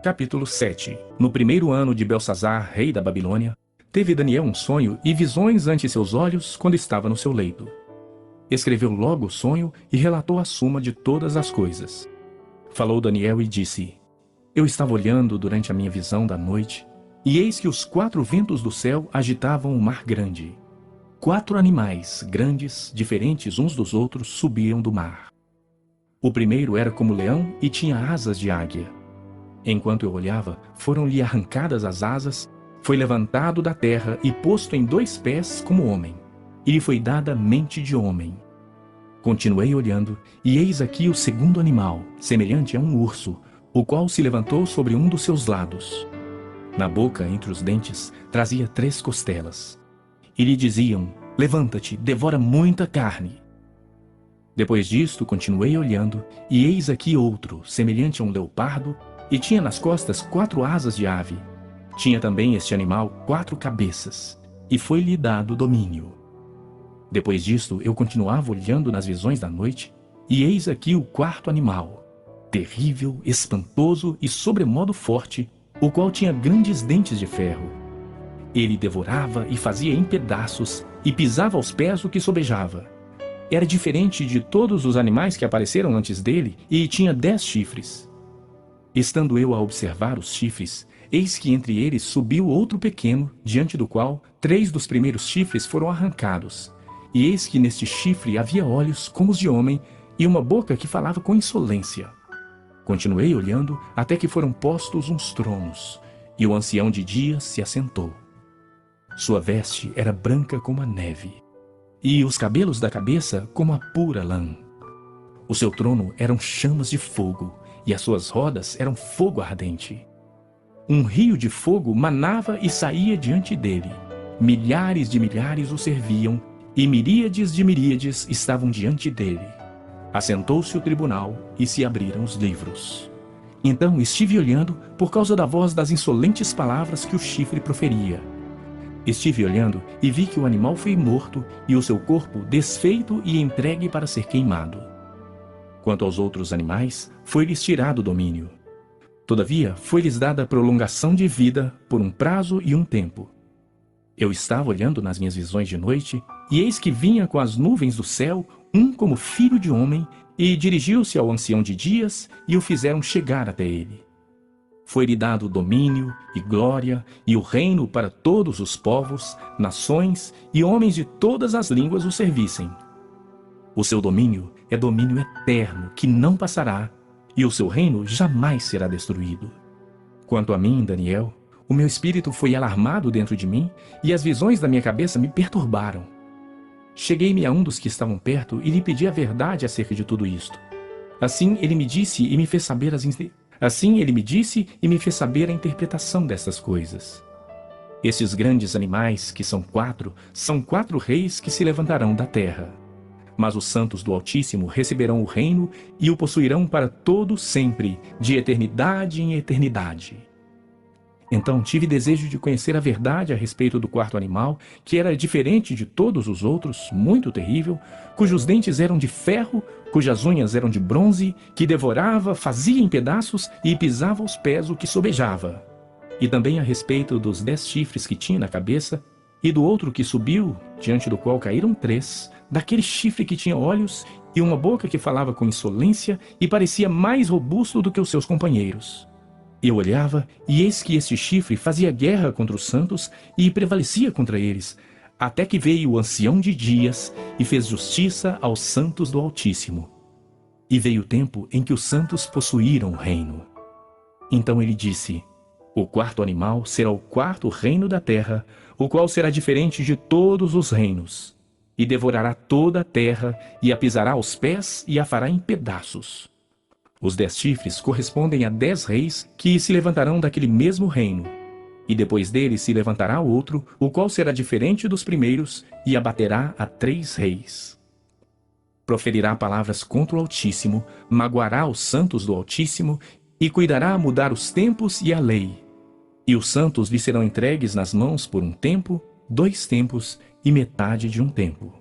Capítulo 7. No primeiro ano de Belsazar, rei da Babilônia, teve Daniel um sonho e visões ante seus olhos quando estava no seu leito. Escreveu logo o sonho e relatou a suma de todas as coisas. Falou Daniel e disse: Eu estava olhando durante a minha visão da noite, e eis que os 4 ventos do céu agitavam o mar grande. 4 animais grandes, diferentes uns dos outros, subiam do mar. O primeiro era como leão e tinha asas de águia. Enquanto eu olhava, foram-lhe arrancadas as asas, foi levantado da terra e posto em 2 pés como homem, e lhe foi dada mente de homem. Continuei olhando, e eis aqui o segundo animal, semelhante a um urso, o qual se levantou sobre um dos seus lados. Na boca, entre os dentes, trazia 3 costelas. E lhe diziam: Levanta-te, devora muita carne. Depois disto, continuei olhando, e eis aqui outro, semelhante a um leopardo, e tinha nas costas 4 asas de ave. Tinha também este animal 4 cabeças, e foi-lhe dado domínio. Depois disto, eu continuava olhando nas visões da noite, e eis aqui o 4º animal, terrível, espantoso e sobremodo forte, o qual tinha grandes dentes de ferro. Ele devorava e fazia em pedaços, e pisava aos pés o que sobejava. Era diferente de todos os animais que apareceram antes dele, e tinha 10 chifres. Estando eu a observar os chifres, eis que entre eles subiu outro pequeno, diante do qual 3 dos primeiros chifres foram arrancados. E eis que neste chifre havia olhos como os de homem, e uma boca que falava com insolência. Continuei olhando até que foram postos uns tronos, e o ancião de dias se assentou. Sua veste era branca como a neve, e os cabelos da cabeça como a pura lã. O seu trono eram chamas de fogo, e as suas rodas eram fogo ardente. Um rio de fogo manava e saía diante dele. Milhares de milhares o serviam, e miríades de miríades estavam diante dele. Assentou-se o tribunal, e se abriram os livros. Então estive olhando por causa da voz das insolentes palavras que o chifre proferia. Estive olhando e vi que o animal foi morto, e o seu corpo desfeito e entregue para ser queimado. Quanto aos outros animais, foi-lhes tirado o domínio. Todavia, foi-lhes dada prolongação de vida por um prazo e um tempo. Eu estava olhando nas minhas visões de noite, e eis que vinha com as nuvens do céu um como filho de homem, e dirigiu-se ao ancião de dias, e o fizeram chegar até ele. Foi-lhe dado domínio e glória e o reino para todos os povos, nações e homens de todas as línguas o servissem. O seu domínio é domínio eterno, que não passará, e o seu reino jamais será destruído. Quanto a mim, Daniel, o meu espírito foi alarmado dentro de mim, e as visões da minha cabeça me perturbaram. Cheguei-me a um dos que estavam perto e lhe pedi a verdade acerca de tudo isto. Assim ele me disse e me fez saber a interpretação destas coisas. Estes grandes animais, que são 4, são 4 reis que se levantarão da terra. Mas os santos do Altíssimo receberão o reino e o possuirão para todo sempre, de eternidade em eternidade. Então tive desejo de conhecer a verdade a respeito do 4º animal, que era diferente de todos os outros, muito terrível, cujos dentes eram de ferro, cujas unhas eram de bronze, que devorava, fazia em pedaços e pisava aos pés o que sobejava. E também a respeito dos 10 chifres que tinha na cabeça, e do outro que subiu, diante do qual caíram 3, daquele chifre que tinha olhos e uma boca que falava com insolência e parecia mais robusto do que os seus companheiros. Eu olhava, e eis que este chifre fazia guerra contra os santos e prevalecia contra eles, até que veio o ancião de dias e fez justiça aos santos do Altíssimo. E veio o tempo em que os santos possuíram o reino. Então ele disse: O 4º animal será o 4º reino da terra, o qual será diferente de todos os reinos, e devorará toda a terra, e a pisará aos pés e a fará em pedaços. Os 10 chifres correspondem a 10 reis que se levantarão daquele mesmo reino, e depois dele se levantará outro, o qual será diferente dos primeiros, e abaterá a 3 reis. Proferirá palavras contra o Altíssimo, magoará os santos do Altíssimo, e cuidará a mudar os tempos e a lei. E os santos lhe serão entregues nas mãos por um tempo, 2 tempos e metade de um tempo.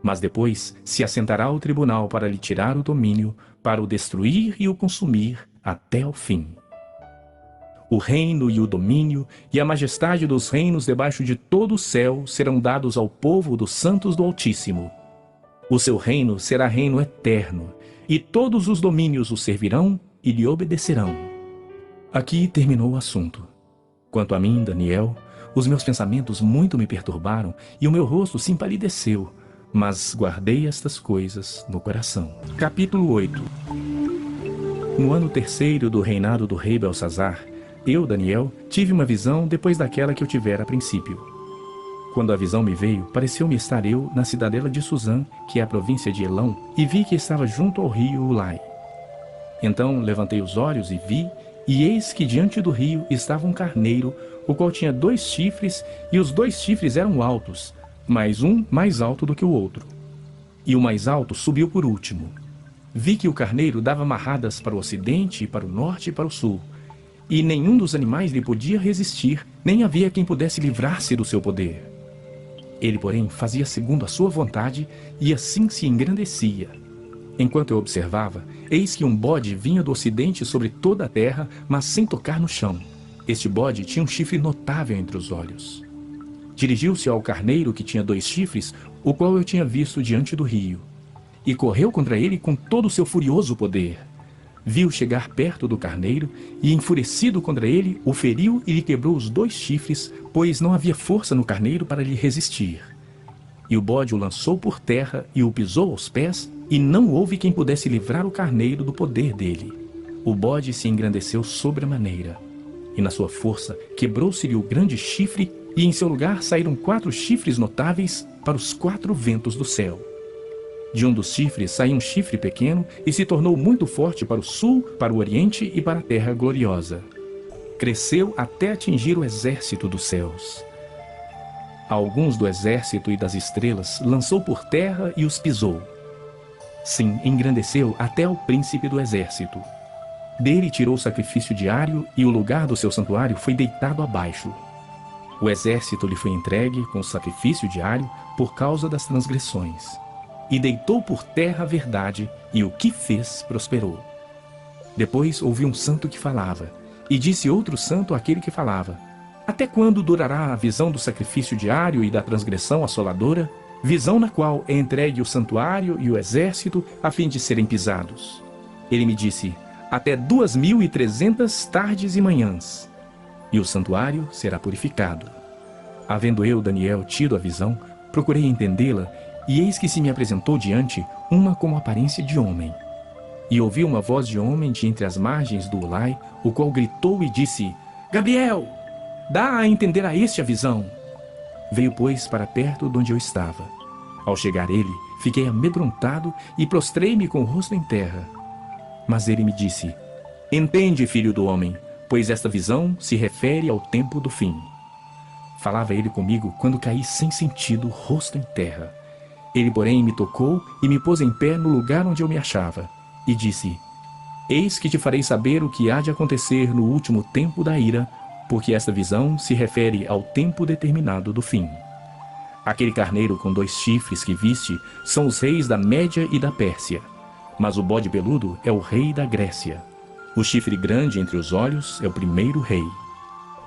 Mas depois se assentará ao tribunal para lhe tirar o domínio, para o destruir e o consumir até ao fim. O reino e o domínio e a majestade dos reinos debaixo de todo o céu serão dados ao povo dos santos do Altíssimo. O seu reino será reino eterno, e todos os domínios o servirão e lhe obedecerão. Aqui terminou o assunto. Quanto a mim, Daniel, os meus pensamentos muito me perturbaram e o meu rosto se empalideceu, mas guardei estas coisas no coração. Capítulo 8. No ano terceiro do reinado do rei Belsazar, eu, Daniel, tive uma visão depois daquela que eu tivera a princípio. Quando a visão me veio, pareceu-me estar eu na cidadela de Suzã, que é a província de Elão, e vi que estava junto ao rio Ulai. Então levantei os olhos e vi, e eis que diante do rio estava um carneiro, o qual tinha 2 chifres, e os 2 chifres eram altos, mas um mais alto do que o outro. E o mais alto subiu por último. Vi que o carneiro dava marradas para o ocidente, para o norte e para o sul, e nenhum dos animais lhe podia resistir, nem havia quem pudesse livrar-se do seu poder. Ele, porém, fazia segundo a sua vontade, e assim se engrandecia. Enquanto eu observava, eis que um bode vinha do ocidente sobre toda a terra, mas sem tocar no chão. Este bode tinha um chifre notável entre os olhos. Dirigiu-se ao carneiro que tinha 2 chifres, o qual eu tinha visto diante do rio, e correu contra ele com todo o seu furioso poder. Viu chegar perto do carneiro, e enfurecido contra ele, o feriu e lhe quebrou os 2 chifres, pois não havia força no carneiro para lhe resistir. E o bode o lançou por terra e o pisou aos pés, e não houve quem pudesse livrar o carneiro do poder dele. O bode se engrandeceu sobremaneira, e na sua força quebrou-se-lhe o grande chifre, e em seu lugar saíram 4 chifres notáveis para os 4 ventos do céu. De um dos chifres saiu um chifre pequeno e se tornou muito forte para o sul, para o oriente e para a terra gloriosa. Cresceu até atingir o exército dos céus. Alguns do exército e das estrelas lançou por terra e os pisou. Sim, engrandeceu até ao príncipe do exército. Dele tirou o sacrifício diário e o lugar do seu santuário foi deitado abaixo. O exército lhe foi entregue com o sacrifício diário por causa das transgressões. E deitou por terra a verdade, e o que fez prosperou. Depois ouvi um santo que falava, e disse outro santo àquele que falava: até quando durará a visão do sacrifício diário e da transgressão assoladora, visão na qual é entregue o santuário e o exército a fim de serem pisados? Ele me disse: até 2300 tardes e manhãs, e o santuário será purificado. Havendo eu, Daniel, tido a visão, procurei entendê-la, e eis que se me apresentou diante uma como aparência de homem. E ouvi uma voz de homem de entre as margens do Ulai, o qual gritou e disse: Gabriel, dá a entender a este a visão. Veio, pois, para perto de onde eu estava. Ao chegar ele, fiquei amedrontado e prostrei-me com o rosto em terra. Mas ele me disse: entende, filho do homem, pois esta visão se refere ao tempo do fim. Falava ele comigo quando caí sem sentido, rosto em terra. Ele, porém, me tocou e me pôs em pé no lugar onde eu me achava, e disse: eis que te farei saber o que há de acontecer no último tempo da ira, porque esta visão se refere ao tempo determinado do fim. Aquele carneiro com 2 chifres que viste são os reis da Média e da Pérsia, mas o bode peludo é o rei da Grécia. O chifre grande entre os olhos é o primeiro rei.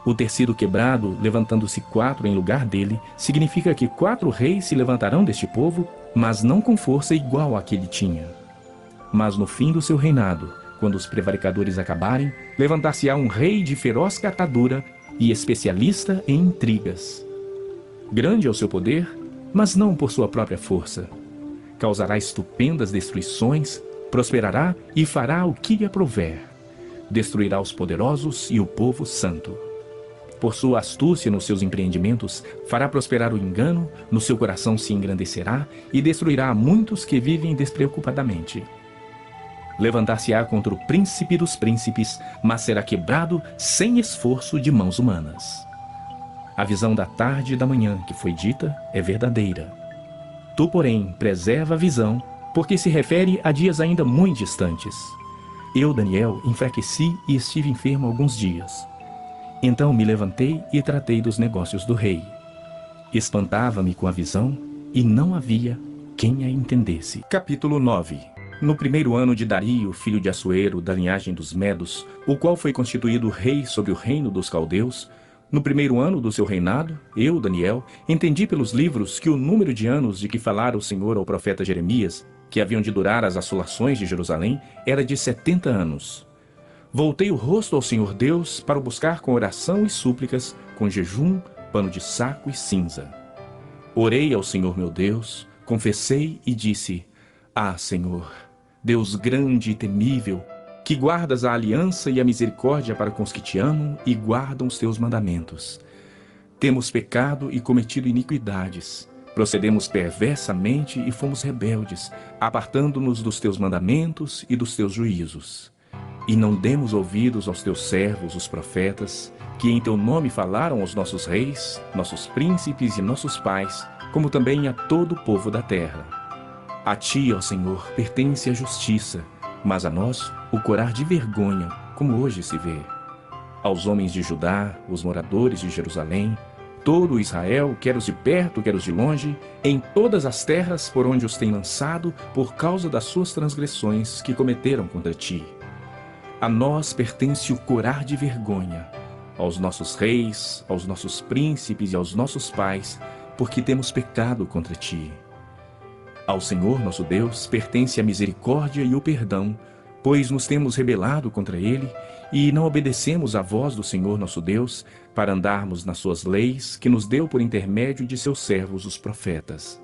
O ter sido quebrado, levantando-se 4 em lugar dele, significa que 4 reis se levantarão deste povo, mas não com força igual à que ele tinha. Mas no fim do seu reinado, quando os prevaricadores acabarem, levantar-se-á um rei de feroz catadura e especialista em intrigas. Grande é o seu poder, mas não por sua própria força. Causará estupendas destruições, prosperará e fará o que lhe aprouver. Destruirá os poderosos e o povo santo. Por sua astúcia nos seus empreendimentos, fará prosperar o engano, no seu coração se engrandecerá e destruirá a muitos que vivem despreocupadamente. Levantar-se-á contra o príncipe dos príncipes, mas será quebrado sem esforço de mãos humanas. A visão da tarde e da manhã que foi dita é verdadeira. Tu, porém, preserva a visão, porque se refere a dias ainda muito distantes. Eu, Daniel, enfraqueci e estive enfermo alguns dias. Então me levantei e tratei dos negócios do rei. Espantava-me com a visão, e não havia quem a entendesse. Capítulo 9. No primeiro ano de Dario, filho de Assuero, da linhagem dos Medos, o qual foi constituído rei sobre o reino dos caldeus, no primeiro ano do seu reinado, eu, Daniel, entendi pelos livros que o número de anos de que falara o Senhor ao profeta Jeremias, que haviam de durar as assolações de Jerusalém, era de 70 anos. Voltei o rosto ao Senhor Deus para o buscar com oração e súplicas, com jejum, pano de saco e cinza. Orei ao Senhor meu Deus, confessei e disse: Ah, Senhor, Deus grande e temível, que guardas a aliança e a misericórdia para com os que te amam e guardam os teus mandamentos. Temos pecado e cometido iniquidades. Procedemos perversamente e fomos rebeldes, apartando-nos dos teus mandamentos e dos teus juízos. E não demos ouvidos aos teus servos, os profetas, que em teu nome falaram aos nossos reis, nossos príncipes e nossos pais, como também a todo o povo da terra. A ti, ó Senhor, pertence a justiça, mas a nós o corar de vergonha, como hoje se vê. Aos homens de Judá, os moradores de Jerusalém, todo Israel, quer os de perto, quer os de longe, em todas as terras por onde os tem lançado, por causa das suas transgressões que cometeram contra ti. A nós pertence o corar de vergonha, aos nossos reis, aos nossos príncipes e aos nossos pais, porque temos pecado contra ti. Ao Senhor nosso Deus pertence a misericórdia e o perdão, pois nos temos rebelado contra ele e não obedecemos à voz do Senhor nosso Deus para andarmos nas suas leis que nos deu por intermédio de seus servos os profetas.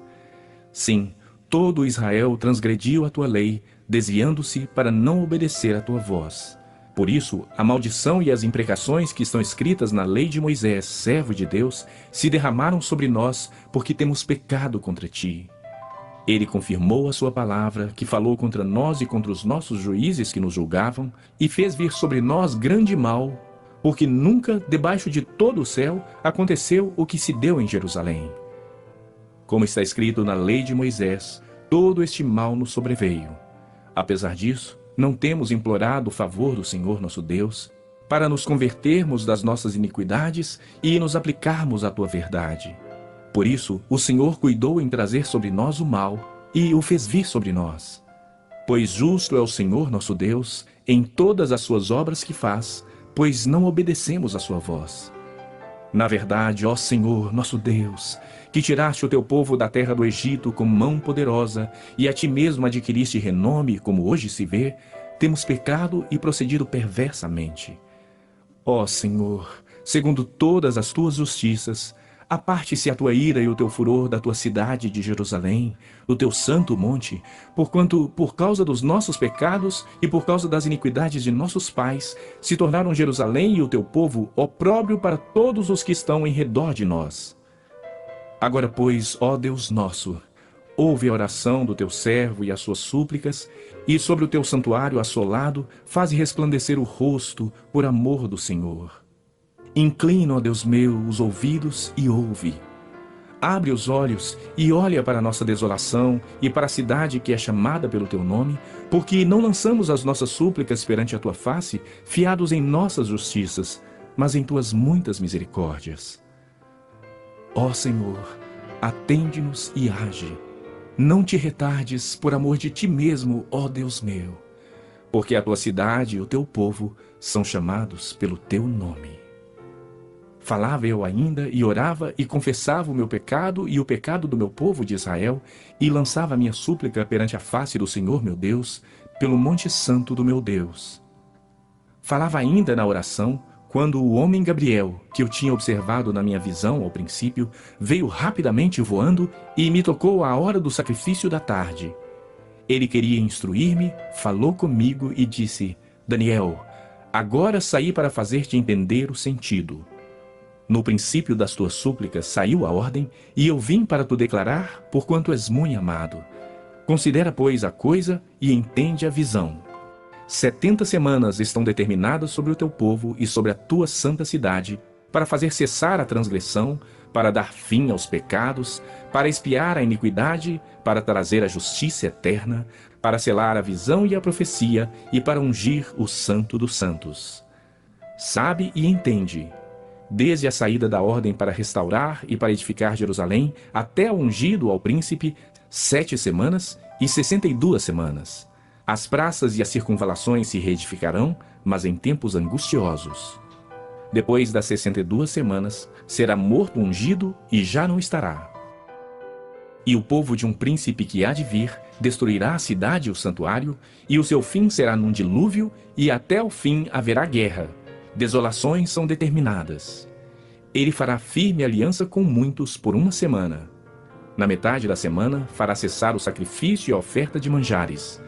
Sim, todo Israel transgrediu a tua lei, desviando-se para não obedecer à tua voz. Por isso, a maldição e as imprecações que estão escritas na lei de Moisés, servo de Deus, se derramaram sobre nós, porque temos pecado contra ti. Ele confirmou a sua palavra, que falou contra nós e contra os nossos juízes que nos julgavam, e fez vir sobre nós grande mal, porque nunca, debaixo de todo o céu, aconteceu o que se deu em Jerusalém. Como está escrito na lei de Moisés, todo este mal nos sobreveio. Apesar disso, não temos implorado o favor do Senhor nosso Deus, para nos convertermos das nossas iniquidades e nos aplicarmos à tua verdade. Por isso, o Senhor cuidou em trazer sobre nós o mal, e o fez vir sobre nós. Pois justo é o Senhor nosso Deus em todas as suas obras que faz, pois não obedecemos à sua voz. Na verdade, ó Senhor nosso Deus, que tiraste o teu povo da terra do Egito com mão poderosa, e a ti mesmo adquiriste renome, como hoje se vê, temos pecado e procedido perversamente. Ó Senhor, segundo todas as tuas justiças, aparte-se a tua ira e o teu furor da tua cidade de Jerusalém, do teu santo monte, porquanto, por causa dos nossos pecados e por causa das iniquidades de nossos pais, se tornaram Jerusalém e o teu povo opróbrio para todos os que estão em redor de nós. Agora, pois, ó Deus nosso, ouve a oração do teu servo e as suas súplicas, e sobre o teu santuário assolado, faze resplandecer o rosto por amor do Senhor. Inclina, ó Deus meu, os ouvidos e ouve. Abre os olhos e olha para a nossa desolação e para a cidade que é chamada pelo teu nome, porque não lançamos as nossas súplicas perante a tua face, fiados em nossas justiças, mas em tuas muitas misericórdias. Ó Senhor, atende-nos e age. Não te retardes por amor de ti mesmo, ó Deus meu, porque a tua cidade e o teu povo são chamados pelo teu nome. Falava eu ainda, e orava, e confessava o meu pecado e o pecado do meu povo de Israel, e lançava a minha súplica perante a face do Senhor meu Deus, pelo monte santo do meu Deus. Falava ainda na oração, quando o homem Gabriel, que eu tinha observado na minha visão ao princípio, veio rapidamente voando e me tocou à hora do sacrifício da tarde. Ele queria instruir-me, falou comigo e disse: Daniel, agora saí para fazer-te entender o sentido. No princípio das tuas súplicas saiu a ordem, e eu vim para te declarar, porquanto és muito amado. Considera, pois, a coisa e entende a visão. 70 semanas estão determinadas sobre o teu povo e sobre a tua santa cidade, para fazer cessar a transgressão, para dar fim aos pecados, para expiar a iniquidade, para trazer a justiça eterna, para selar a visão e a profecia, e para ungir o Santo dos Santos. Sabe e entende. Desde a saída da ordem para restaurar e para edificar Jerusalém, até o ungido ao príncipe, 7 semanas e 62 semanas. As praças e as circunvalações se reedificarão, mas em tempos angustiosos. Depois das 62 semanas, será morto o ungido e já não estará. E o povo de um príncipe que há de vir destruirá a cidade e o santuário, e o seu fim será num dilúvio, e até o fim haverá guerra. Desolações são determinadas. Ele fará firme aliança com muitos por 1 semana. Na metade da semana fará cessar o sacrifício e a oferta de manjares.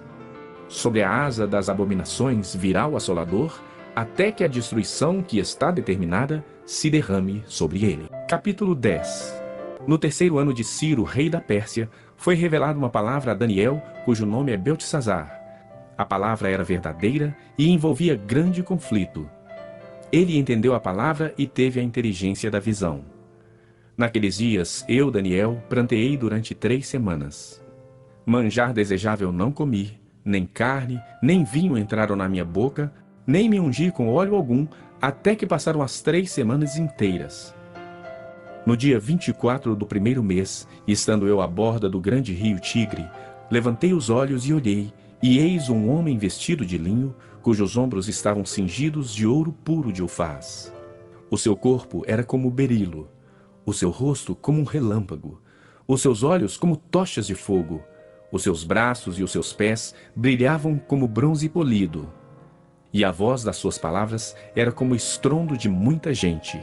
Sobre a asa das abominações virá o assolador, até que a destruição que está determinada se derrame sobre ele. Capítulo 10. No 3º ano de Ciro, rei da Pérsia, foi revelada uma palavra a Daniel, cujo nome é Beltesazar. A palavra era verdadeira e envolvia grande conflito. Ele entendeu a palavra e teve a inteligência da visão. Naqueles dias, eu, Daniel, pranteei durante 3 semanas. Manjar desejável não comi, nem carne, nem vinho entraram na minha boca, nem me ungi com óleo algum, até que passaram as 3 semanas inteiras. No dia 24 do 1º mês, estando eu à borda do grande rio Tigre, levantei os olhos e olhei, e eis um homem vestido de linho, cujos ombros estavam cingidos de ouro puro de Ufaz. O seu corpo era como berilo, o seu rosto como um relâmpago, os seus olhos como tochas de fogo, os seus braços e os seus pés brilhavam como bronze polido. E a voz das suas palavras era como o estrondo de muita gente.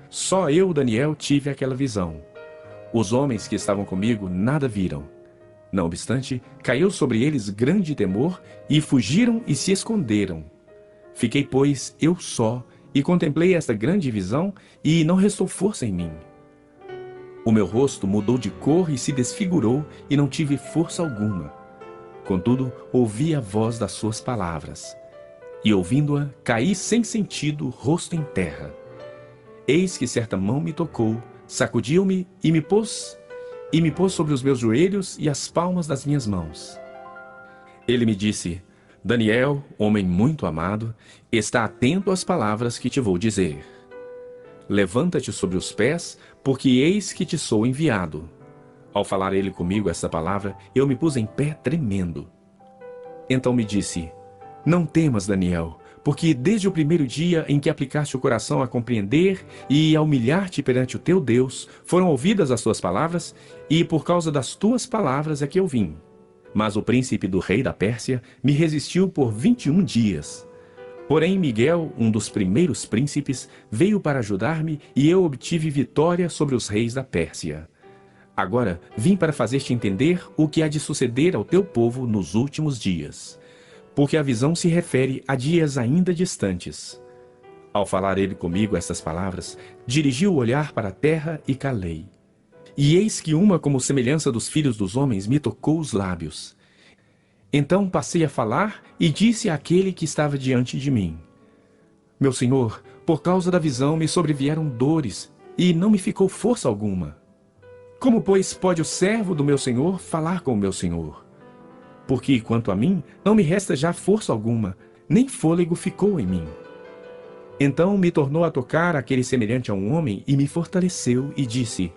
Só eu, Daniel, tive aquela visão. Os homens que estavam comigo nada viram. Não obstante, caiu sobre eles grande temor, e fugiram e se esconderam. Fiquei, pois, eu só, e contemplei esta grande visão, e não restou força em mim. O meu rosto mudou de cor e se desfigurou, e não tive força alguma. Contudo, ouvi a voz das suas palavras. E ouvindo-a, caí sem sentido, rosto em terra. Eis que certa mão me tocou, sacudiu-me e me pôs sobre os meus joelhos e as palmas das minhas mãos. Ele me disse: Daniel, homem muito amado, está atento às palavras que te vou dizer. Levanta-te sobre os pés, porque eis que te sou enviado. Ao falar ele comigo esta palavra, eu me pus em pé tremendo. Então me disse: Não temas, Daniel, porque desde o primeiro dia em que aplicaste o coração a compreender e a humilhar-te perante o teu Deus, foram ouvidas as tuas palavras, e por causa das tuas palavras é que eu vim. Mas o príncipe do rei da Pérsia me resistiu por 21 dias. Porém Miguel, um dos primeiros príncipes, veio para ajudar-me, e eu obtive vitória sobre os reis da Pérsia. Agora vim para fazer-te entender o que há de suceder ao teu povo nos últimos dias. Porque a visão se refere a dias ainda distantes. Ao falar ele comigo estas palavras, dirigi o olhar para a terra e calei. E eis que uma como semelhança dos filhos dos homens me tocou os lábios. Então passei a falar e disse àquele que estava diante de mim: Meu senhor, por causa da visão me sobrevieram dores, e não me ficou força alguma. Como, pois, pode o servo do meu senhor falar com o meu senhor? Porque, quanto a mim, não me resta já força alguma, nem fôlego ficou em mim. Então me tornou a tocar aquele semelhante a um homem e me fortaleceu e disse: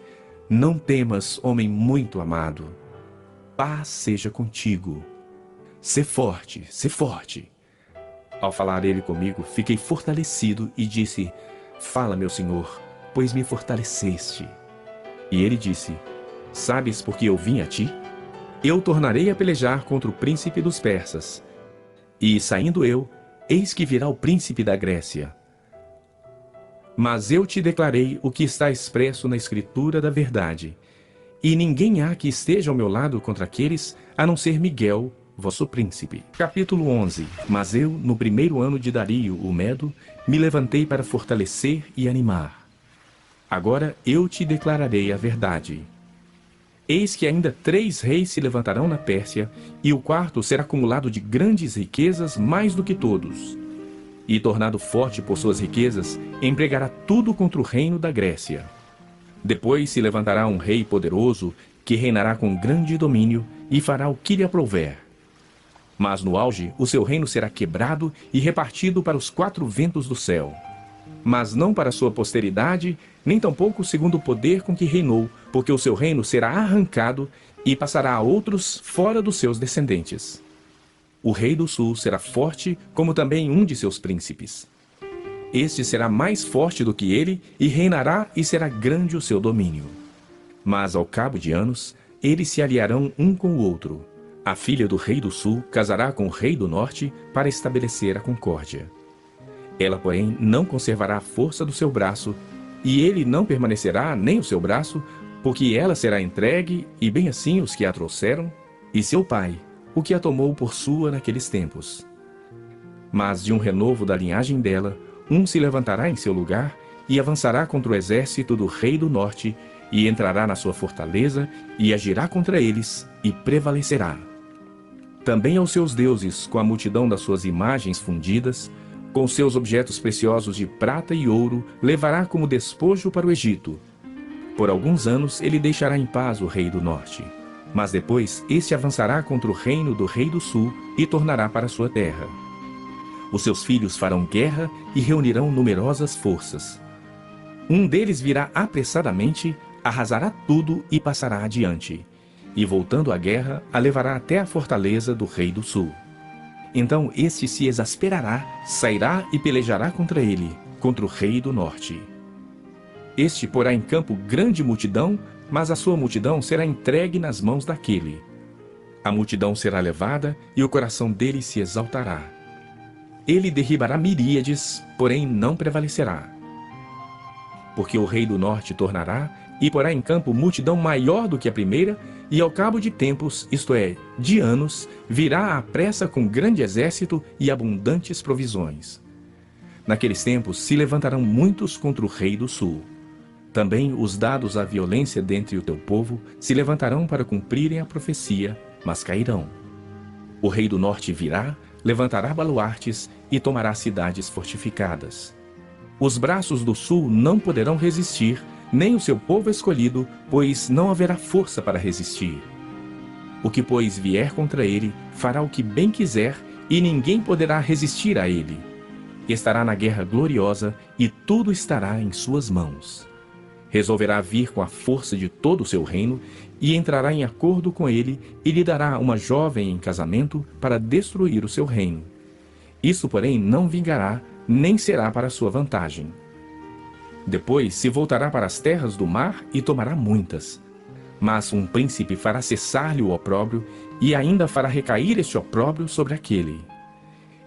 Não temas, homem muito amado. Paz seja contigo. Sê forte, sê forte. Ao falar ele comigo, fiquei fortalecido e disse: Fala, meu senhor, pois me fortaleceste. E ele disse: Sabes por que eu vim a ti? Eu tornarei a pelejar contra o príncipe dos persas. E, saindo eu, eis que virá o príncipe da Grécia. Mas eu te declarei o que está expresso na escritura da verdade. E ninguém há que esteja ao meu lado contra aqueles, a não ser Miguel, vosso príncipe. Capítulo 11. Mas eu, no 1º ano de Dario, o Medo, me levantei para fortalecer e animar. Agora eu te declararei a verdade. Eis que ainda 3 reis se levantarão na Pérsia, e o 4º será acumulado de grandes riquezas mais do que todos. E, tornado forte por suas riquezas, empregará tudo contra o reino da Grécia. Depois se levantará um rei poderoso, que reinará com grande domínio, e fará o que lhe aprouver. Mas no auge o seu reino será quebrado e repartido para os 4 ventos do céu. Mas não para sua posteridade, nem tampouco segundo o poder com que reinou, porque o seu reino será arrancado e passará a outros fora dos seus descendentes. O rei do sul será forte, como também um de seus príncipes. Este será mais forte do que ele, e reinará, e será grande o seu domínio. Mas ao cabo de anos, eles se aliarão um com o outro. A filha do rei do sul casará com o rei do norte para estabelecer a concórdia. Ela, porém, não conservará a força do seu braço, e ele não permanecerá nem o seu braço, porque ela será entregue, e bem assim os que a trouxeram, e seu pai, o que a tomou por sua naqueles tempos. Mas de um renovo da linhagem dela, um se levantará em seu lugar, e avançará contra o exército do rei do norte, e entrará na sua fortaleza, e agirá contra eles, e prevalecerá. Também aos seus deuses, com a multidão das suas imagens fundidas, com seus objetos preciosos de prata e ouro, levará como despojo para o Egito. Por alguns anos ele deixará em paz o rei do norte. Mas depois este avançará contra o reino do rei do sul e tornará para sua terra. Os seus filhos farão guerra e reunirão numerosas forças. Um deles virá apressadamente, arrasará tudo e passará adiante. E voltando à guerra, a levará até a fortaleza do rei do sul. Então este se exasperará, sairá e pelejará contra ele, contra o rei do norte. Este porá em campo grande multidão, mas a sua multidão será entregue nas mãos daquele. A multidão será levada e o coração dele se exaltará. Ele derribará miríades, porém não prevalecerá. Porque o rei do norte tornará e porá em campo multidão maior do que a primeira, e ao cabo de tempos, isto é, de anos, virá à pressa com grande exército e abundantes provisões. Naqueles tempos se levantarão muitos contra o rei do sul. Também os dados à violência dentre o teu povo se levantarão para cumprirem a profecia, mas cairão. O rei do norte virá, levantará baluartes e tomará cidades fortificadas. Os braços do sul não poderão resistir, nem o seu povo escolhido, pois não haverá força para resistir. O que, pois, vier contra ele, fará o que bem quiser, e ninguém poderá resistir a ele. Estará na guerra gloriosa, e tudo estará em suas mãos. Resolverá vir com a força de todo o seu reino, e entrará em acordo com ele, e lhe dará uma jovem em casamento para destruir o seu reino. Isso, porém, não vingará, nem será para sua vantagem. Depois se voltará para as terras do mar e tomará muitas. Mas um príncipe fará cessar-lhe o opróbrio, e ainda fará recair este opróbrio sobre aquele.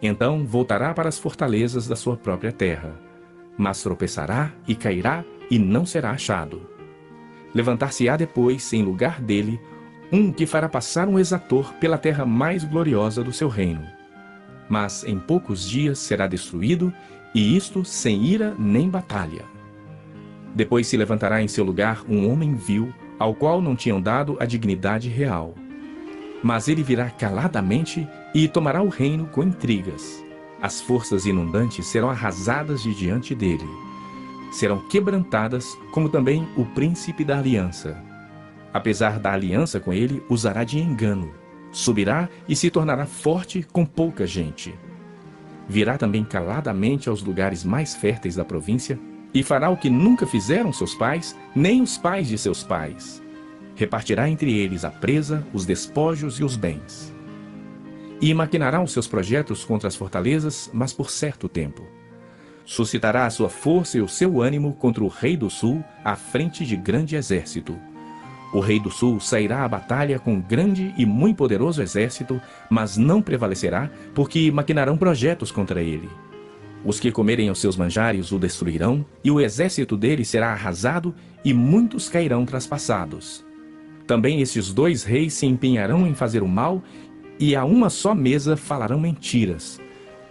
Então voltará para as fortalezas da sua própria terra. Mas tropeçará e cairá, e não será achado. Levantar-se-á depois, em lugar dele, um que fará passar um exator pela terra mais gloriosa do seu reino. Mas em poucos dias será destruído, e isto sem ira nem batalha. Depois se levantará em seu lugar um homem vil, ao qual não tinham dado a dignidade real. Mas ele virá caladamente e tomará o reino com intrigas. As forças inundantes serão arrasadas de diante dele. Serão quebrantadas, como também o príncipe da aliança. Apesar da aliança com ele, usará de engano. Subirá e se tornará forte com pouca gente. Virá também caladamente aos lugares mais férteis da província, e fará o que nunca fizeram seus pais, nem os pais de seus pais. Repartirá entre eles a presa, os despojos e os bens. E maquinará os seus projetos contra as fortalezas, mas por certo tempo. Suscitará a sua força e o seu ânimo contra o rei do sul, à frente de grande exército. O rei do sul sairá à batalha com grande e muito poderoso exército, mas não prevalecerá, porque maquinarão projetos contra ele. Os que comerem os seus manjares o destruirão, e o exército dele será arrasado, e muitos cairão traspassados. Também estes dois reis se empenharão em fazer o mal, e a uma só mesa falarão mentiras.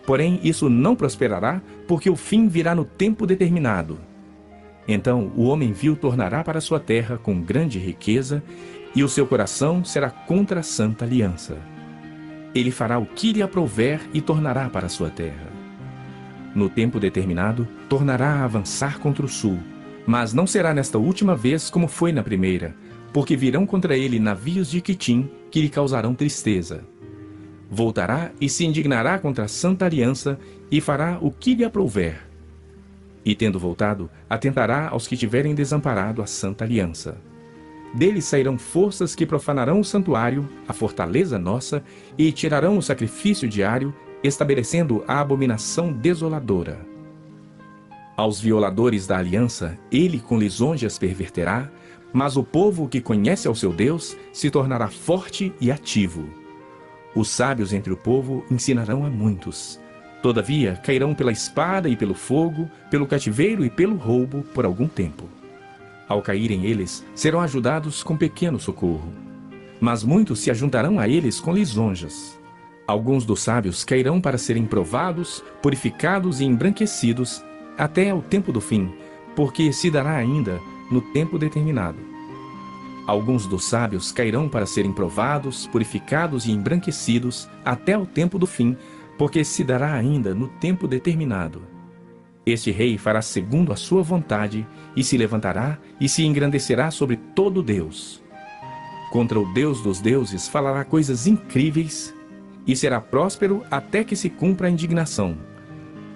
Porém, isso não prosperará, porque o fim virá no tempo determinado. Então o homem vil tornará para sua terra com grande riqueza, e o seu coração será contra a santa aliança. Ele fará o que lhe aprouver e tornará para sua terra. No tempo determinado, tornará a avançar contra o sul, mas não será nesta última vez como foi na primeira, porque virão contra ele navios de Quitim que lhe causarão tristeza. Voltará e se indignará contra a santa aliança e fará o que lhe aprouver. E tendo voltado, atentará aos que tiverem desamparado a santa aliança. Dele sairão forças que profanarão o santuário, a fortaleza nossa, e tirarão o sacrifício diário, estabelecendo a abominação desoladora. Aos violadores da aliança, ele com lisonjas perverterá, mas o povo que conhece ao seu Deus se tornará forte e ativo. Os sábios entre o povo ensinarão a muitos. Todavia, cairão pela espada e pelo fogo, pelo cativeiro e pelo roubo por algum tempo. Ao caírem eles, serão ajudados com pequeno socorro. Mas muitos se ajuntarão a eles com lisonjas. Alguns dos sábios cairão para serem provados, purificados e embranquecidos, até o tempo do fim, porque se dará ainda no tempo determinado. Alguns dos sábios cairão para serem provados, purificados e embranquecidos, até o tempo do fim, porque se dará ainda no tempo determinado. Este rei fará segundo a sua vontade, e se levantará e se engrandecerá sobre todo Deus. Contra o Deus dos deuses falará coisas incríveis, e será próspero até que se cumpra a indignação.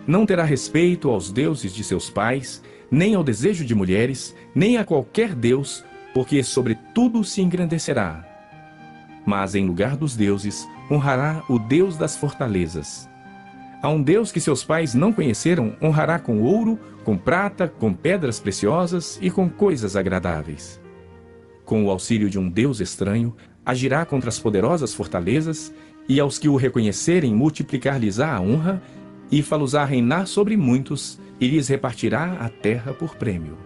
Não terá respeito aos deuses de seus pais, nem ao desejo de mulheres, nem a qualquer deus, porque sobre tudo se engrandecerá. Mas em lugar dos deuses, honrará o Deus das fortalezas. A um Deus que seus pais não conheceram, honrará com ouro, com prata, com pedras preciosas e com coisas agradáveis. Com o auxílio de um Deus estranho, agirá contra as poderosas fortalezas, e aos que o reconhecerem multiplicar-lhes-á a honra, e fá-los-á reinar sobre muitos, e lhes repartirá a terra por prêmio.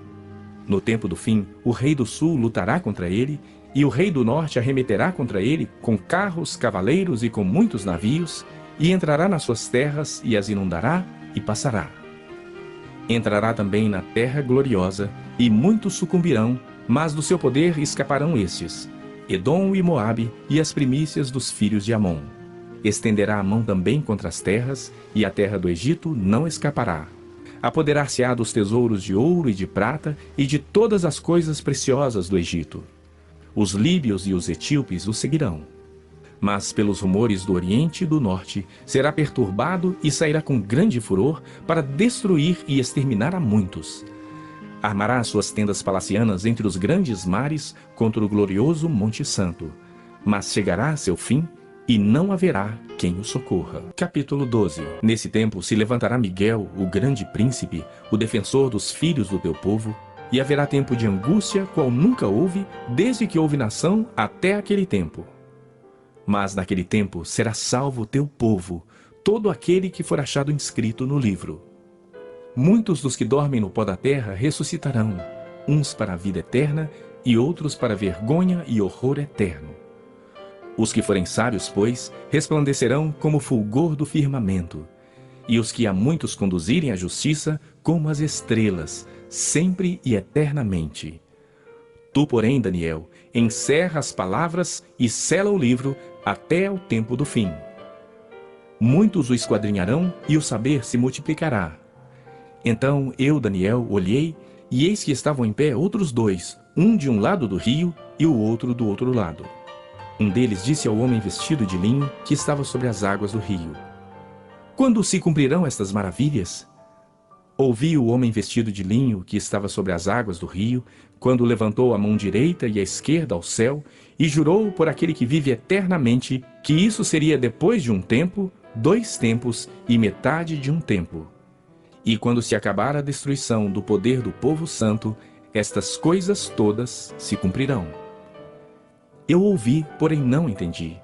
No tempo do fim, o rei do sul lutará contra ele, e o rei do norte arremeterá contra ele com carros, cavaleiros e com muitos navios, e entrará nas suas terras e as inundará e passará. Entrará também na terra gloriosa, e muitos sucumbirão, mas do seu poder escaparão estes, Edom e Moabe e as primícias dos filhos de Amon. Estenderá a mão também contra as terras, e a terra do Egito não escapará. Apoderar-se-á dos tesouros de ouro e de prata e de todas as coisas preciosas do Egito. Os líbios e os etíopes o seguirão. Mas pelos rumores do Oriente e do Norte será perturbado e sairá com grande furor para destruir e exterminar a muitos. Armará suas tendas palacianas entre os grandes mares contra o glorioso Monte Santo. Mas chegará a seu fim e não haverá quem o socorra. Capítulo 12. Nesse tempo se levantará Miguel, o grande príncipe, o defensor dos filhos do teu povo, e haverá tempo de angústia, qual nunca houve, desde que houve nação até aquele tempo. Mas naquele tempo será salvo o teu povo, todo aquele que for achado inscrito no livro. Muitos dos que dormem no pó da terra ressuscitarão, uns para a vida eterna e outros para vergonha e horror eterno. Os que forem sábios, pois, resplandecerão como o fulgor do firmamento, e os que a muitos conduzirem à justiça, como as estrelas, sempre e eternamente. Tu, porém, Daniel, encerra as palavras e sela o livro até o tempo do fim. Muitos o esquadrinharão e o saber se multiplicará. Então eu, Daniel, olhei, e eis que estavam em pé outros dois, um de um lado do rio e o outro do outro lado. Um deles disse ao homem vestido de linho que estava sobre as águas do rio: Quando se cumprirão estas maravilhas? Ouvi o homem vestido de linho que estava sobre as águas do rio, quando levantou a mão direita e a esquerda ao céu, e jurou por aquele que vive eternamente, que isso seria depois de um tempo, 2 tempos e metade de um tempo. E quando se acabar a destruição do poder do povo santo, estas coisas todas se cumprirão. Eu ouvi, porém não entendi.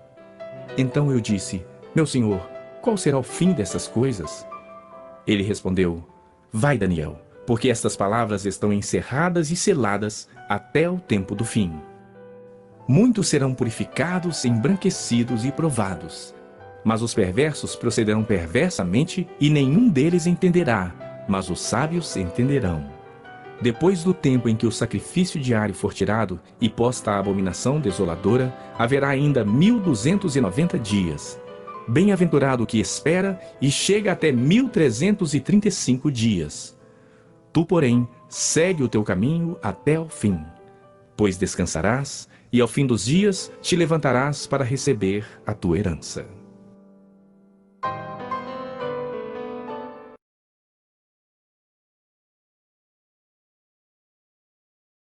Então eu disse: Meu senhor, qual será o fim dessas coisas? Ele respondeu: Vai, Daniel, porque estas palavras estão encerradas e seladas até o tempo do fim. Muitos serão purificados, embranquecidos e provados. Mas os perversos procederão perversamente, e nenhum deles entenderá, mas os sábios entenderão. Depois do tempo em que o sacrifício diário for tirado e posta a abominação desoladora, haverá ainda 1290 dias. Bem-aventurado o que espera e chega até 1335 dias. Tu, porém, segue o teu caminho até ao fim, pois descansarás e ao fim dos dias te levantarás para receber a tua herança.